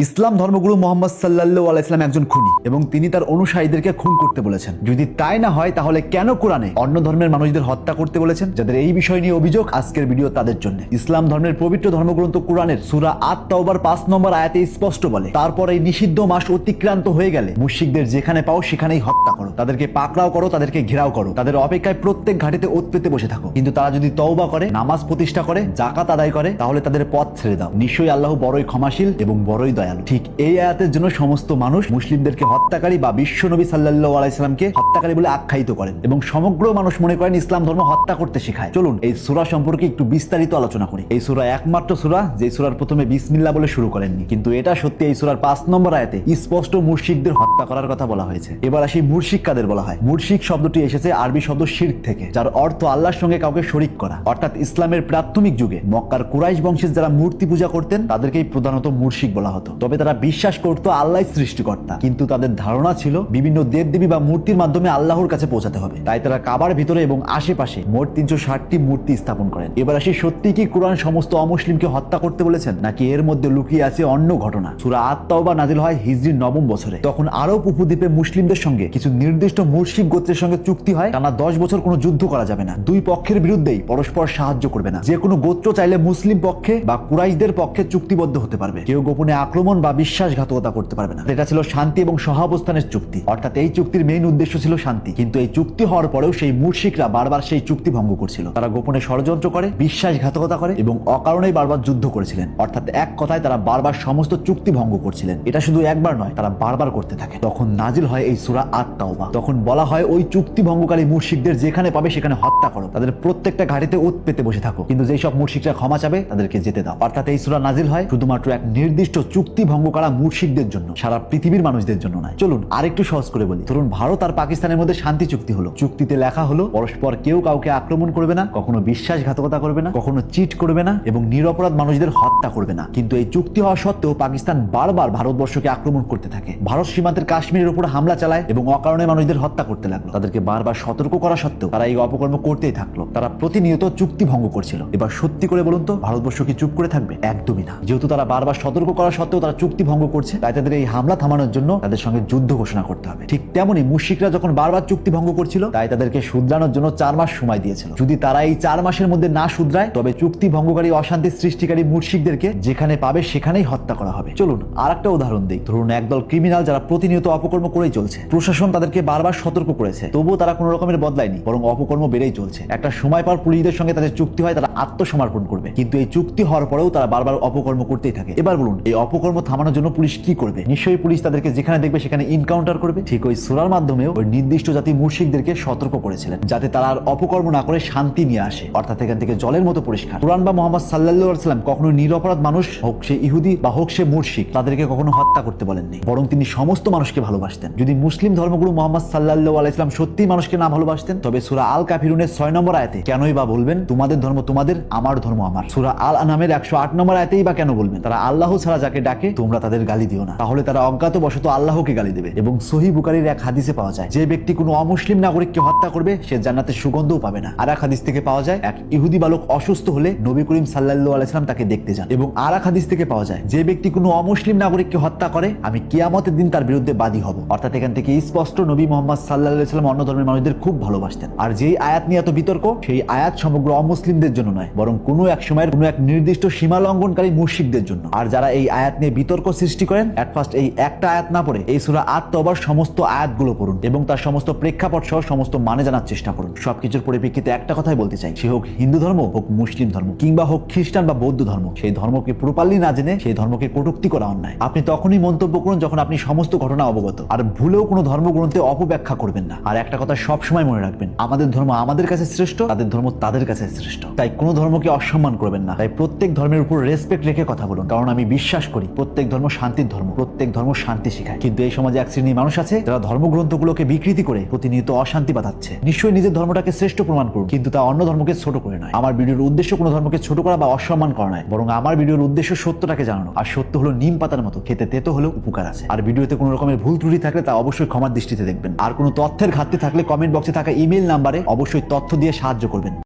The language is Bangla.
ইসলাম ধর্মগুরু মোহাম্মদ সাল্লাল্লাহু আলাইহি সাল্লাম একজন খুনি এবং তিনি তার অনুসারীদেরকে খুন করতে বলেছেন। যদি তাই না হয় তাহলে কেন কোরআনে অন্য ধর্মের মানুষদের হত্যা করতে বলেছেন? যাদের এই বিষয় নিয়ে অভিযোগ, আজকের ভিডিও তাদের জন্য। ইসলাম ধর্মের পবিত্র ধর্মগ্রন্থ কোরআনের সূরা আত-তাওবার 5 নম্বর আয়াতে স্পষ্ট বলে, তারপর এই নিষিদ্ধ মাস অতিক্রান্ত হয়ে গেলে মুশরিকদের যেখানে পাও সেখানেই হত্যা করো, তাদেরকে পাকড়াও করো, তাদেরকে ঘেরাও করো, তাদের অপেক্ষায় প্রত্যেক ঘাটিতে ওঁত পেতে বসে থাকো। কিন্তু তারা যদি তওবা করে, নামাজ প্রতিষ্ঠা করে, যাকাত আদায় করে, তাহলে তাদের পথ ছেড়ে দাও। নিশ্চয়ই আল্লাহ বড়ই ক্ষমাশীল এবং বড়ই দয়ালু। ঠিক এই আয়াতের জন্য সমস্ত মানুষ মুসলিমদেরকে হত্যাকারী বা বিশ্ব নবী সাল্লাল্লাহু আলাইহি সাল্লামকে হত্যাকারী বলে আখ্যায়িত করেন এবং সমগ্র মানুষ মনে করেন ইসলাম ধর্ম হত্যা করতে শেখায়। চলুন এই সূরা সম্পর্কে একটু বিস্তারিত আলোচনা করি। এই সূরা একমাত্র সূরা যে সূরার প্রথমে বিসমিল্লাহ বলে শুরু করেননি, কিন্তু এটা সত্যি এই সূরার 5 নম্বর আয়াতে স্পষ্ট মুশরিকদের হত্যা করার কথা বলা হয়েছে। এবার আসি মুশরিক কাদের বলা হয়। মুশরিক শব্দটি এসেছে আরবি শব্দ শিরক থেকে, যার অর্থ আল্লাহর সঙ্গে কাউকে শরীক করা। অর্থাৎ ইসলামের প্রাথমিক যুগে মক্কার কুরাইশ বংশের যারা মূর্তি পূজা করতেন তাদেরকেই প্রধানত মুশরিক বলা হতো। তবে তারা বিশ্বাস করতো আল্লাহ সৃষ্টিকর্তা, কিন্তু তাদের ধারণা ছিল বিভিন্ন দেবদেবী বা মূর্তির মাধ্যমে আল্লাহর কাছে পৌঁছাতে হবে। তাই তারা কাবার ভিতরে এবং আশেপাশে মোট 360টি মূর্তি স্থাপন করেন। এবার আসি, সত্যি কি কোরআন সমস্ত অমুসলিমকে হত্যা করতে বলেছেন, নাকি এর মধ্যে লুকিয়ে আছে অন্য ঘটনা? সূরা আত-তাওবা নাজিল হয় হিজরির 9ম বছরে। তখন আরব উপদ্বীপে মুসলিমদের সঙ্গে কিছু নির্দিষ্ট মুশরিক গোত্রের সঙ্গে চুক্তি হয়, টানা 10 বছর কোনো যুদ্ধ করা যাবে না, দুই পক্ষের বিরুদ্ধেই পরস্পর সাহায্য করবে না। যে কোনো গোত্র চাইলে মুসলিম পক্ষে বা কুরাইশদের পক্ষে চুক্তিবদ্ধ হতে পারবে, কেউ গোপনে আক্রমণ বা বিশ্বাসঘাতকতা করতে পারবে না। এটা ছিল শান্তি এবং সহাবস্থানের চুক্তি, অর্থাৎ এই চুক্তির মেইন উদ্দেশ্য ছিল শান্তি। কিন্তু এই চুক্তি হওয়ার পরেও সেই মুশরিকরা বারবার সেই চুক্তি ভঙ্গ করছিল। তারা গোপনে ষড়যন্ত্র করে, বিশ্বাসঘাতকতা করে এবং অকারণেই বারবার যুদ্ধ করেছিলেন। অর্থাৎ এক কথায় তারা বারবার সমস্ত চুক্তি ভঙ্গ করছিলেন। এটা শুধু একবার নয়, তারা বারবার করতে থাকে। তখন নাজিল হয় এই সূরা আত-তাওবা। তখন বলা হয় ওই চুক্তি ভঙ্গকারী মুশরিকদের যেখানে পাবে সেখানে হত্যা করো, তাদের প্রত্যেকটা ঘাটিতে ওঁত পেতে বসে থাকো, কিন্তু যেই সব মুশরিকরা ক্ষমা চাবে তাদেরকে যেতে দাও। অর্থাৎ এই সূরা নাজিল হয় শুধুমাত্র এক নির্দিষ্ট চুক্তি ভঙ্গ করা মুশরিকদের জন্য, সারা পৃথিবীর মানুষদের জন্য নয়। চলুন আরেকটু সহজ করে বলি। ধরুন ভারত আর পাকিস্তানের মধ্যে শান্তি চুক্তি হলো। চুক্তিতে লেখা হলো পরস্পর কেউ কাউকে আক্রমণ করবে না, কখনো বিশ্বাসঘাতকতা করবে না, কখনো চিট করবে না এবং নিরপরাধ মানুষদের হত্যা করবে না। কিন্তু এই চুক্তি হওয়া সত্ত্বেও পাকিস্তান বারবার ভারতবর্ষকে আক্রমণ করতে থাকে। ভারত সীমান্তের কাশ্মীরের উপর হামলা চালায় এবং অকারণে মানুষদের হত্যা করতে লাগলো। তাদেরকে বারবার সতর্ক করা সত্ত্বেও তারা এই অপকর্ম করতেই থাকলো। তারা প্রতিনিয়ত চুক্তি ভঙ্গ করছিল। এবার সত্যি করে বলুন তো, ভারতবর্ষ কি চুপ করে থাকবে? একদমই না। যেহেতু তারা বারবার সতর্ক করা সত্ত্বেও তারা চুক্তি ভঙ্গ করছে, তাই তাদের এই হামলা থামানোর জন্য তাদের সঙ্গে যুদ্ধ ঘোষণা করতে হবে। ঠিক তেমনি মুশরিকরা যখন বারবার চুক্তি ভঙ্গ করছিল, তাই তাদেরকে শুধরানোর জন্য 4 মাস সময় দিয়েছিল। যদি তারা এই 4 মাসের মধ্যে না শুধরায়, তবে চুক্তি ভঙ্গকারী, অশান্তি সৃষ্টিকারী মুশরিকদেরকে যেখানে পাবে সেখানেই হত্যা করা হবে। চলুন আর একটা উদাহরণ দিই। ধরুন একদল ক্রিমিনাল যারা প্রতিনিয়ত অপকর্ম করেই চলছে। প্রশাসন তাদেরকে বারবার সতর্ক করেছে, তবুও তারা কোনো রকমের বদলায়নি, বরং অপকর্ম বেড়েই চলছে। একটা সময় পর পুলিশদের সঙ্গে তাদের চুক্তি হয়, তারা আত্মসমর্পণ করবে, কিন্তু এই চুক্তি হওয়ার পরেও তারা বারবার অপকর্ম করতেই থাকে। এবার বলুন এই অপকর্ম থামানোর জন্য পুলিশ কি করবে? নিশ্চয়ই পুলিশ তাদেরকে যেখানে দেখবে সেখানে ইনকাউন্টার করবে। ঠিক ওই সূরার মাধ্যমেও ওই নির্দিষ্ট জাতি মুশরিকদেরকে সতর্ক করেছিলেন, যাতে তারা আর অপকর্ম না করে শান্তি নিয়ে আসে। অর্থাৎ এখান থেকে জলের মতো পরিষ্কার। কুরআন বা মুহাম্মদ সাল্লাল্লাহু আলাইহি সাল্লাম কখনো নিরপরাধ মানুষ, হোক সে ইহুদি বা হোক সে মুশরিক, তাদেরকে কখনো হত্যা করতে বলেননি, বরং তিনি সমস্ত মানুষকে ভালোবাসতেন। যদি মুসলিম ধর্মগুরু মুহাম্মদ সাল্লাল্লাহু আলাইহি সাল্লাম সত্যিই মানুষকে না ভালোবাসতেন, তবে সূরা আল কাফিরুনের 6 নম্বর আয়াতে কেনই বা বলবেন তোমাদের ধর্ম তোমাদের, আমার ধর্ম আমার? সূরা আল আনআমের 108 নম্বর আয়াতেই বা কেন বলবেন তারা আল্লাহ ছাড়া যাকে ডাকে তোমরা তাদের গালি দিও না? তাহলে তারা অজ্ঞাতবশত আল্লাহকে গালি দেবে। এবং সহিহ বুখারীর এক হাদিসে পাওয়া যায়, যে ব্যক্তি কোনো অমুসলিম নাগরিককে হত্যা করবে সে জান্নাতের সুগন্ধও পাবে না। আর এক হাদিস থেকে পাওয়া যায়, এক ইহুদি বালক অসুস্থ হলে নবী করিম সাল্লাল্লাহু আলাইহি সাল্লাম তাকে দেখতে যান। এবং আর এক হাদিস থেকে পাওয়া যায়, যে ব্যক্তি কোনো অমুসলিম নাগরিককে হত্যা করে আমি কিয়ামতের দিন তার বিরুদ্ধে বাদী হব। অর্থাৎ এখান থেকে স্পষ্ট নবী মুহাম্মদ সাল্লাল্লাহু আলাইহি সাল্লাম অন্য ধর্মের মানুষদের খুব ভালোবাসতেন। আর যেই আয়াত নিয়ে এত বিতর্ক, সেই আয়াত সমগ্র অমুসলিমদের জন্য নয়, বরং কোনো এক সময়ের কোনো এক নির্দিষ্ট সীমা লঙ্ঘনকারী মুশরিকদের জন্য। আর যারা এই আয়াত নিয়ে বিতর্ক সৃষ্টি করেন, এট ফার্স্ট এই একটা আয়াত না পড়ে এই সূরা আত-তাওবার সমস্ত আয়াতগুলো পড়ুন এবং তার সমস্ত প্রেক্ষাপট সহ সমস্ত মানে জানার চেষ্টা করুন। সবকিছুর পরিপ্রেক্ষিতে একটা কথাই বলতে চাই, সে হোক হিন্দু ধর্ম, হোক মুসলিম ধর্ম, কিংবা হোক খ্রিস্টান বা বৌদ্ধ ধর্ম, সেই ধর্মকে প্রপারলি না জেনে সেই ধর্মকে কটূক্তি করা অন্যায়। আপনি তখনই মন্তব্য করুন যখন আপনি সমস্ত ঘটনা অবগত। আর ভুলেও কোনো ধর্মগ্রন্থে অপব্যাখ্যা করবেন না। আর একটা কথা সবসময় মনে রাখবেন, আমাদের ধর্ম আমাদের কাছে শ্রেষ্ঠ, তাদের ধর্ম তাদের কাছে শ্রেষ্ঠ। তাই কোনো ধর্মকে অসম্মান করবেন না। তাই প্রত্যেক ধর্মের উপর রেসপেক্ট রেখে কথা বলুন, কারণ আমি বিশ্বাস করি প্রত্যেক ধর্ম শান্তির ধর্ম, প্রত্যেক ধর্ম শান্তি শেখায়। কিন্তু এই সমাজে এক শ্রেণীর মানুষ আছে যারা ধর্মগ্রন্থগুলোকে বিকৃতি করে প্রতিনিয়ত অশান্তি বাঁধাচ্ছে। নিশ্চয়ই নিজের ধর্মটাকে শ্রেষ্ঠ প্রমাণ করুন, কিন্তু তা অন্য ধর্মকে ছোট করে নয়। আমার ভিডিওর উদ্দেশ্য কোনো ধর্মকে ছোট করা বা অসম্মান করা নয়, বরং আমার ভিডিওর উদ্দেশ্য সত্যটাকে জানানো। আর সত্য হলো নিম পাতার মতো, খেতে তেতো হলেও উপকার আছে। আর ভিডিওতে কোনো রকমের ভুল ত্রুটি থাকলে তা অবশ্যই ক্ষমার দৃষ্টিতে দেখবেন। আর কোনো তথ্যের ঘাটতি থাকলে কমেন্ট বক্সে থাকা ইমেইল নাম্বারে অবশ্যই তথ্য দিয়ে সাহায্য করবেন।